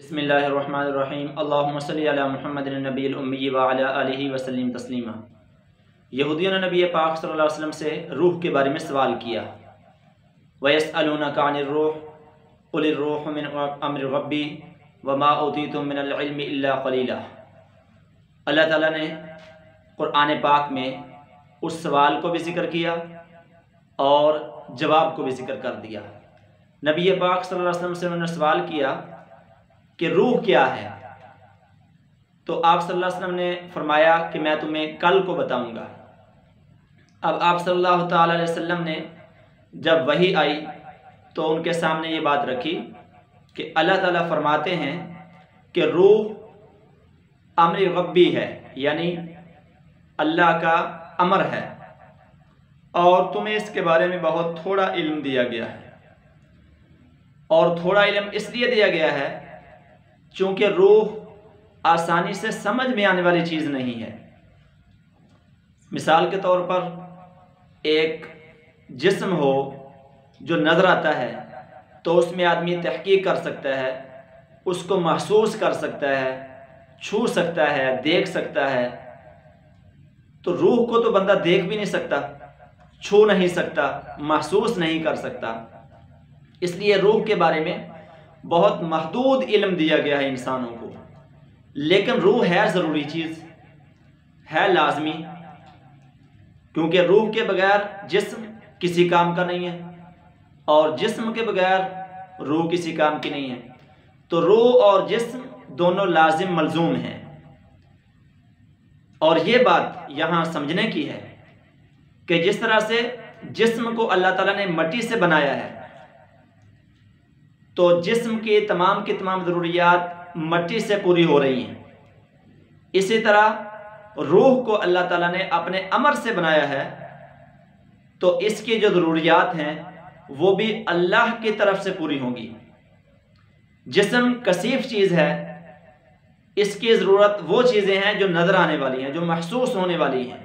بسم اللہ الرحمن الرحیم اللہم صلی علی محمد النبی الامی وعلی آلہ وسلم تسلیما۔ یہودیوں نے نبی پاک صلی اللہ علیہ وسلم سے روح کے بارے میں سوال کیا۔ وَيَسْأَلُونَكَ عَنِ الرُّوحِ قُلِ الرُّوحُ مِنْ أَمْرِ رَبِّي وَمَا أُوتِيتُم مِنَ الْعِلْمِ إِلَّا قَلِيلًا۔ اللہ تعالیٰ نے قرآن پاک میں اس سوال کو بھی ذکر کیا اور جواب کو بھی ذکر کر دیا۔ نبی پاک صلی اللہ علیہ وسلم سے انہوں نے سوال کیا کہ روح کیا ہے، تو آپ صلی اللہ علیہ وسلم نے فرمایا کہ میں تمہیں کل کو بتاؤں گا۔ اب آپ صلی اللہ تعالیٰ علیہ وسلم نے جب وحی آئی تو ان کے سامنے یہ بات رکھی کہ اللہ تعالیٰ فرماتے ہیں کہ روح امر ربی ہے، یعنی اللہ کا امر ہے، اور تمہیں اس کے بارے میں بہت تھوڑا علم دیا گیا ہے۔ اور تھوڑا علم اس لیے دیا گیا ہے چونکہ روح آسانی سے سمجھ میں آنے والی چیز نہیں ہے۔ مثال کے طور پر ایک جسم ہو جو نظر آتا ہے تو اس میں آدمی تحقیق کر سکتا ہے، اس کو محسوس کر سکتا ہے، چھو سکتا ہے، دیکھ سکتا ہے۔ تو روح کو تو بندہ دیکھ بھی نہیں سکتا، چھو نہیں سکتا، محسوس نہیں کر سکتا۔ اس لیے روح کے بارے میں بہت محدود علم دیا گیا ہے انسانوں کو۔ لیکن روح ہے ضروری چیز، ہے لازمی، کیونکہ روح کے بغیر جسم کسی کام کا نہیں ہے اور جسم کے بغیر روح کسی کام کی نہیں ہے۔ تو روح اور جسم دونوں لازم ملزوم ہیں۔ اور یہ بات یہاں سمجھنے کی ہے کہ جس طرح سے جسم کو اللہ تعالیٰ نے مٹی سے بنایا ہے تو جسم کی تمام ضروریات مٹی سے پوری ہو رہی ہیں، اسی طرح روح کو اللہ تعالیٰ نے اپنے امر سے بنایا ہے تو اس کی جو ضروریات ہیں وہ بھی اللہ کی طرف سے پوری ہوں گی۔ جسم کثیف چیز ہے، اس کی ضرورت وہ چیزیں ہیں جو نظر آنے والی ہیں، جو محسوس ہونے والی ہیں،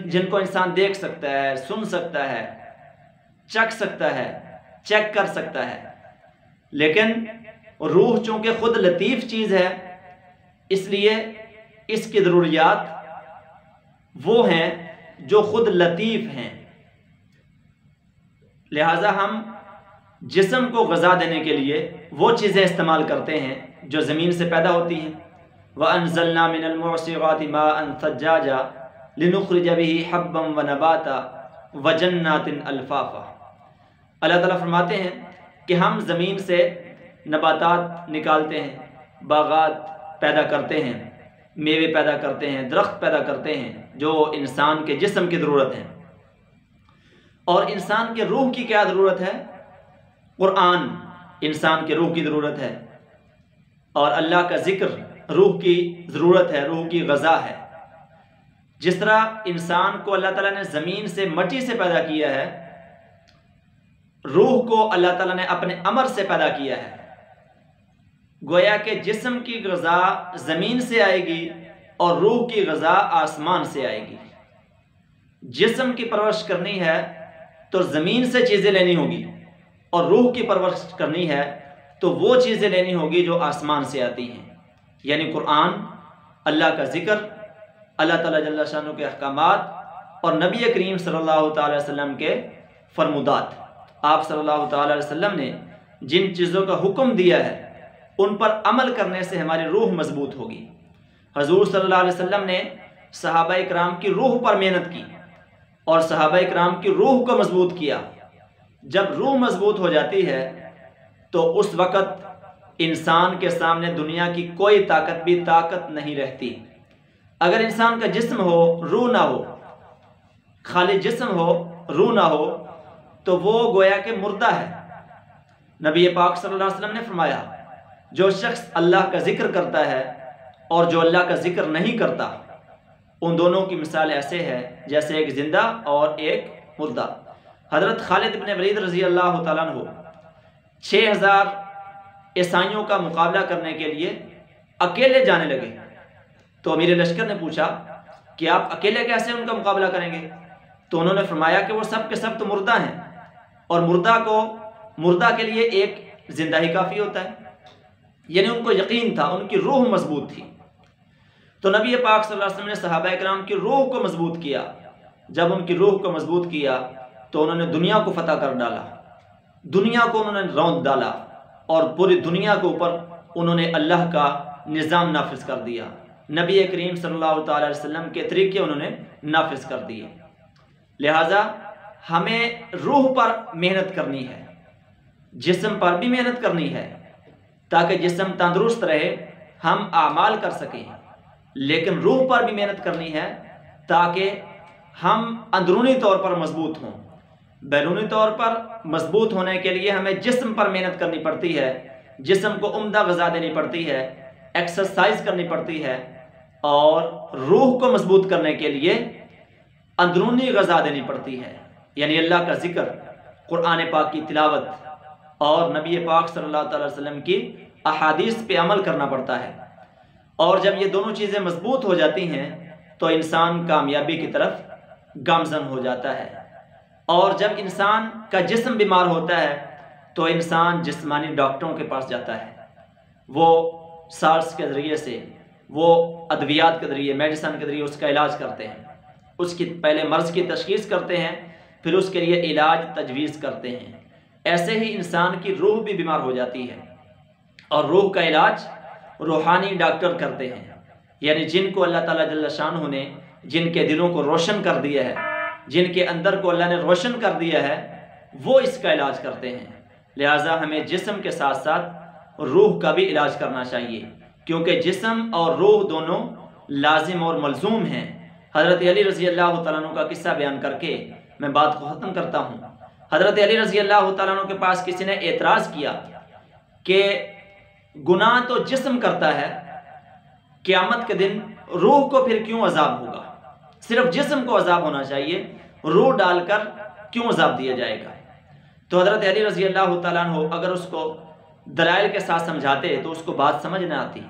جن کو انسان دیکھ سکتا ہے، سن سکتا ہے، چکھ سکتا ہے، چیک کر سکتا ہے۔ لیکن روح چونکہ خود لطیف چیز ہے، اس لیے اس کی ضروریات وہ ہیں جو خود لطیف ہیں۔ لہٰذا ہم جسم کو غذا دینے کے لیے وہ چیزیں استعمال کرتے ہیں جو زمین سے پیدا ہوتی ہیں۔ وَأَنزَلْنَا مِنَ الْمُعْصِرَاتِ مَاءً ثَجَّاجًا لِنُخْرِجَ بِهِ حَبًّا وَنَبَاتًا وَجَنَّاتٍ أَلْفَافًا۔ اللہ تعالیٰ فرماتے ہیں کہ ہم زمین سے نباتات نکالتے ہیں، باغات پیدا کرتے ہیں، میوے پیدا کرتے ہیں، درخت پیدا کرتے ہیں جو انسان کے جسم کی ضرورت ہے۔ اور انسان کے روح کی کیا ضرورت ہے؟ قرآن انسان کے روح کی ضرورت ہے، اور اللہ کا ذکر روح کی ضرورت ہے، روح کی غذا ہے۔ جس طرح انسان کو اللہ تعالیٰ نے زمین سے مٹی سے پیدا کیا ہے، روح کو اللہ تعالیٰ نے اپنے امر سے پیدا کیا ہے۔ گویا کہ جسم کی غذا زمین سے آئے گی اور روح کی غذا آسمان سے آئے گی۔ جسم کی پرورش کرنی ہے تو زمین سے چیزیں لینی ہوگی، اور روح کی پرورش کرنی ہے تو وہ چیزیں لینی ہوگی جو آسمان سے آتی ہیں، یعنی قرآن، اللہ کا ذکر، اللہ تعالیٰ جل شانہ کے احکامات اور نبی کریم صلی اللہ تعالی وسلم کے فرمودات۔ آپ صلی اللہ تعالی علیہ وسلم نے جن چیزوں کا حکم دیا ہے ان پر عمل کرنے سے ہماری روح مضبوط ہوگی۔ حضور صلی اللہ علیہ وسلم نے صحابہ اکرام کی روح پر محنت کی اور صحابہ اکرام کی روح کو مضبوط کیا۔ جب روح مضبوط ہو جاتی ہے تو اس وقت انسان کے سامنے دنیا کی کوئی طاقت بھی طاقت نہیں رہتی۔ اگر انسان کا جسم ہو، روح نہ ہو، خالی جسم ہو، روح نہ ہو، تو وہ گویا کہ مردہ ہے۔ نبی پاک صلی اللہ علیہ وسلم نے فرمایا جو شخص اللہ کا ذکر کرتا ہے اور جو اللہ کا ذکر نہیں کرتا، ان دونوں کی مثال ایسے ہے جیسے ایک زندہ اور ایک مردہ۔ حضرت خالد بن ولید رضی اللہ تعالیٰ عنہ 6000 عیسائیوں کا مقابلہ کرنے کے لیے اکیلے جانے لگے، تو امیر لشکر نے پوچھا کہ آپ اکیلے کیسے ان کا مقابلہ کریں گے؟ تو انہوں نے فرمایا کہ وہ سب کے سب تو مردہ ہیں، اور مردہ کے لیے ایک زندہ ہی کافی ہوتا ہے۔ یعنی ان کو یقین تھا، ان کی روح مضبوط تھی۔ تو نبی پاک صلی اللہ علیہ وسلم نے صحابہ کرام کی روح کو مضبوط کیا۔ جب ان کی روح کو مضبوط کیا تو انہوں نے دنیا کو فتح کر ڈالا، دنیا کو انہوں نے روند ڈالا، اور پوری دنیا کے اوپر انہوں نے اللہ کا نظام نافذ کر دیا، نبی کریم صلی اللہ تعالی علیہ وسلم کے طریقے انہوں نے نافذ کر دیے۔ لہٰذا ہمیں روح پر محنت کرنی ہے، جسم پر بھی محنت کرنی ہے تاکہ جسم تندرست رہے، ہم اعمال کر سکیں، لیکن روح پر بھی محنت کرنی ہے تاکہ ہم اندرونی طور پر مضبوط ہوں۔ بیرونی طور پر مضبوط ہونے کے لیے ہمیں جسم پر محنت کرنی پڑتی ہے، جسم کو عمدہ غذا دینی پڑتی ہے، ایکسرسائز کرنی پڑتی ہے، اور روح کو مضبوط کرنے کے لیے اندرونی غذا دینی پڑتی ہے، یعنی اللہ کا ذکر، قرآن پاک کی تلاوت اور نبی پاک صلی اللہ تعالی وسلم کی احادیث پہ عمل کرنا پڑتا ہے۔ اور جب یہ دونوں چیزیں مضبوط ہو جاتی ہیں تو انسان کامیابی کی طرف گامزن ہو جاتا ہے۔ اور جب انسان کا جسم بیمار ہوتا ہے تو انسان جسمانی ڈاکٹروں کے پاس جاتا ہے، وہ سارس کے ذریعے سے، وہ ادویات کے ذریعے، میڈیسن کے ذریعے اس کا علاج کرتے ہیں، اس کی پہلے مرض کی تشخیص کرتے ہیں، پھر اس کے لیے علاج تجویز کرتے ہیں۔ ایسے ہی انسان کی روح بھی بیمار ہو جاتی ہے، اور روح کا علاج روحانی ڈاکٹر کرتے ہیں، یعنی جن کو اللہ تعالیٰ جل شانہ نے جن کے دلوں کو روشن کر دیا ہے، جن کے اندر کو اللہ نے روشن کر دیا ہے، وہ اس کا علاج کرتے ہیں۔ لہٰذا ہمیں جسم کے ساتھ ساتھ روح کا بھی علاج کرنا چاہیے، کیونکہ جسم اور روح دونوں لازم اور ملزوم ہیں۔ حضرت علی رضی اللہ تعالیٰ عنہ کا قصہ بیان کر کے میں بات کو ختم کرتا ہوں۔ حضرت علی رضی اللہ تعالیٰ عنہ کے پاس کسی نے اعتراض کیا کہ گناہ تو جسم کرتا ہے، قیامت کے دن روح کو پھر کیوں عذاب ہوگا؟ صرف جسم کو عذاب ہونا چاہیے، روح ڈال کر کیوں عذاب دیا جائے گا؟ تو حضرت علی رضی اللہ تعالیٰ عنہ اگر اس کو دلائل کے ساتھ سمجھاتے تو اس کو بات سمجھ نہ آتی۔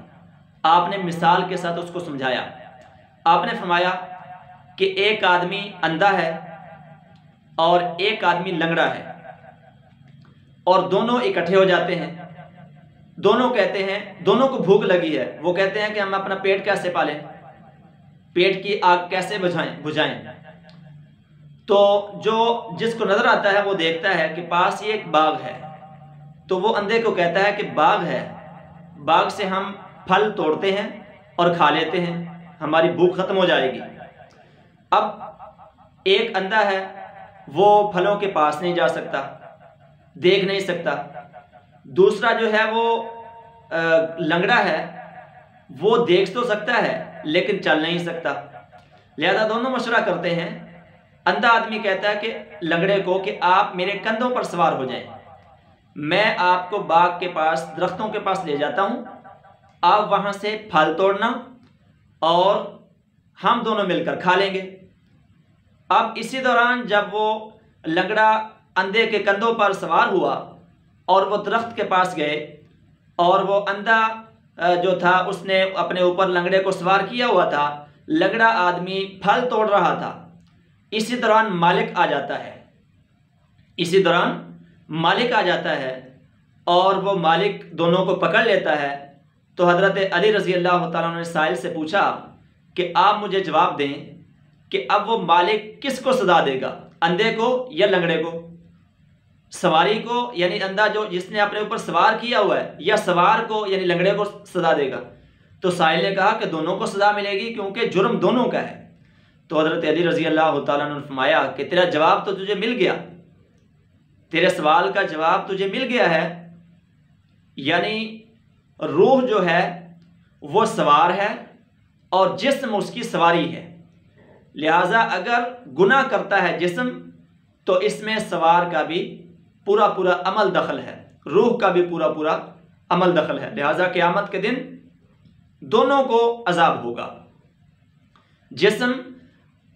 آپ نے مثال کے ساتھ اس کو سمجھایا۔ آپ نے فرمایا کہ ایک آدمی اندھا ہے اور ایک آدمی لنگڑا ہے، اور دونوں اکٹھے ہو جاتے ہیں۔ دونوں کہتے ہیں، دونوں کو بھوک لگی ہے، وہ کہتے ہیں کہ ہم اپنا پیٹ کیسے پالیں، پیٹ کی آگ کیسے بجھائیں۔ تو جس کو نظر آتا ہے وہ دیکھتا ہے کہ پاس یہ ایک باغ ہے، تو وہ اندھے کو کہتا ہے کہ باغ ہے، باغ سے ہم پھل توڑتے ہیں اور کھا لیتے ہیں، ہماری بھوک ختم ہو جائے گی۔ اب ایک اندھا ہے، وہ پھلوں کے پاس نہیں جا سکتا، دیکھ نہیں سکتا۔ دوسرا جو ہے وہ لنگڑا ہے، وہ دیکھ تو سکتا ہے لیکن چل نہیں سکتا۔ لہذا دونوں مشورہ کرتے ہیں۔ اندھا آدمی کہتا ہے کہ لنگڑے کو کہ آپ میرے کندھوں پر سوار ہو جائیں، میں آپ کو باغ کے پاس، درختوں کے پاس لے جاتا ہوں، آپ وہاں سے پھل توڑنا اور ہم دونوں مل کر کھا لیں گے۔ اب اسی دوران جب وہ لنگڑا اندھے کے کندھوں پر سوار ہوا اور وہ درخت کے پاس گئے، اور وہ اندھا جو تھا اس نے اپنے اوپر لنگڑے کو سوار کیا ہوا تھا، لنگڑا آدمی پھل توڑ رہا تھا۔ اسی دوران مالک آ جاتا ہے، اسی دوران مالک آ جاتا ہے اور وہ مالک دونوں کو پکڑ لیتا ہے۔ تو حضرت علی رضی اللہ تعالیٰ عنہ نے سائل سے پوچھا کہ آپ مجھے جواب دیں کہ اب وہ مالک کس کو سزا دے گا، اندھے کو یا لنگڑے کو؟ سواری کو یعنی اندھا جو جس نے اپنے اوپر سوار کیا ہوا ہے، یا سوار کو یعنی لنگڑے کو سزا دے گا؟ تو سائل نے کہا کہ دونوں کو سزا ملے گی، کیونکہ جرم دونوں کا ہے۔ تو حضرت علی رضی اللہ تعالیٰ نے فرمایا کہ تیرا جواب تو تجھے مل گیا، تیرے سوال کا جواب تجھے مل گیا ہے، یعنی روح جو ہے وہ سوار ہے اور جسم اس کی سواری ہے۔ لہٰذا اگر گناہ کرتا ہے جسم تو اس میں سوار کا بھی پورا پورا عمل دخل ہے، روح کا بھی پورا پورا عمل دخل ہے۔ لہٰذا قیامت کے دن دونوں کو عذاب ہوگا۔ جسم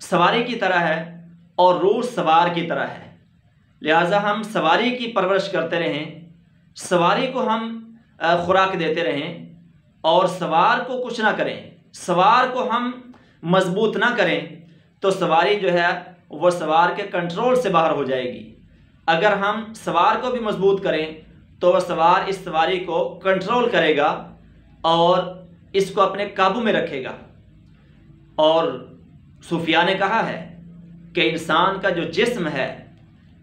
سواری کی طرح ہے اور روح سوار کی طرح ہے، لہٰذا ہم سواری کی پرورش کرتے رہیں، سواری کو ہم خوراک دیتے رہیں، اور سوار کو کچھ نہ کریں، سوار کو ہم مضبوط نہ کریں تو سواری جو ہے وہ سوار کے کنٹرول سے باہر ہو جائے گی۔ اگر ہم سوار کو بھی مضبوط کریں تو وہ سوار اس سواری کو کنٹرول کرے گا اور اس کو اپنے قابو میں رکھے گا۔ اور صوفیاء نے کہا ہے کہ انسان کا جو جسم ہے،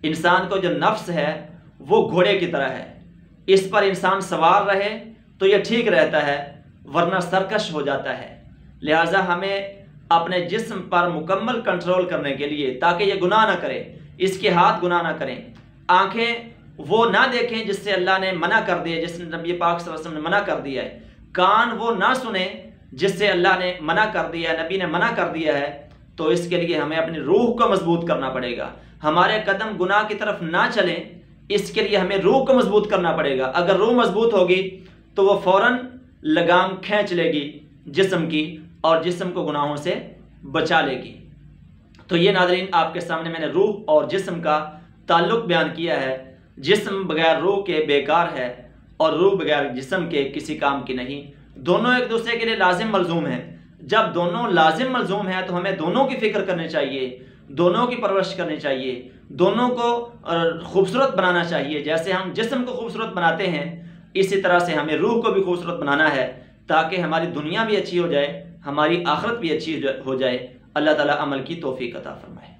انسان کو جو نفس ہے، وہ گھوڑے کی طرح ہے، اس پر انسان سوار رہے تو یہ ٹھیک رہتا ہے، ورنہ سرکش ہو جاتا ہے۔ لہٰذا ہمیں اپنے جسم پر مکمل کنٹرول کرنے کے لیے، تاکہ یہ گناہ نہ کرے، اس کے ہاتھ گناہ نہ کریں، آنکھیں وہ نہ دیکھیں جس سے اللہ نے منع کر دیا، جس نے نبی پاک صلی اللہ علیہ وسلم نے منع کر دیا ہے، کان وہ نہ سنیں جس سے اللہ نے منع کر دیا ہے، نبی نے منع کر دیا ہے۔ تو اس کے لیے ہمیں اپنی روح کو مضبوط کرنا پڑے گا، ہمارے قدم گناہ کی طرف نہ چلیں، اس کے لیے ہمیں روح کو مضبوط کرنا پڑے گا۔ اگر روح مضبوط ہوگی تو وہ فوراً لگام کھینچ لے گی جسم کی اور جسم کو گناہوں سے بچا لے گی۔ تو یہ ناظرین آپ کے سامنے میں نے روح اور جسم کا تعلق بیان کیا ہے۔ جسم بغیر روح کے بیکار ہے اور روح بغیر جسم کے کسی کام کی نہیں، دونوں ایک دوسرے کے لیے لازم ملزوم ہیں۔ جب دونوں لازم ملزوم ہیں تو ہمیں دونوں کی فکر کرنی چاہیے، دونوں کی پرورش کرنی چاہیے، دونوں کو خوبصورت بنانا چاہیے۔ جیسے ہم جسم کو خوبصورت بناتے ہیں، اسی طرح سے ہمیں روح کو بھی خوبصورت بنانا ہے، تاکہ ہماری دنیا بھی اچھی ہو جائے، ہماری آخرت بھی اچھی ہو جائے۔ اللہ تعالیٰ عمل کی توفیق عطا فرمائے۔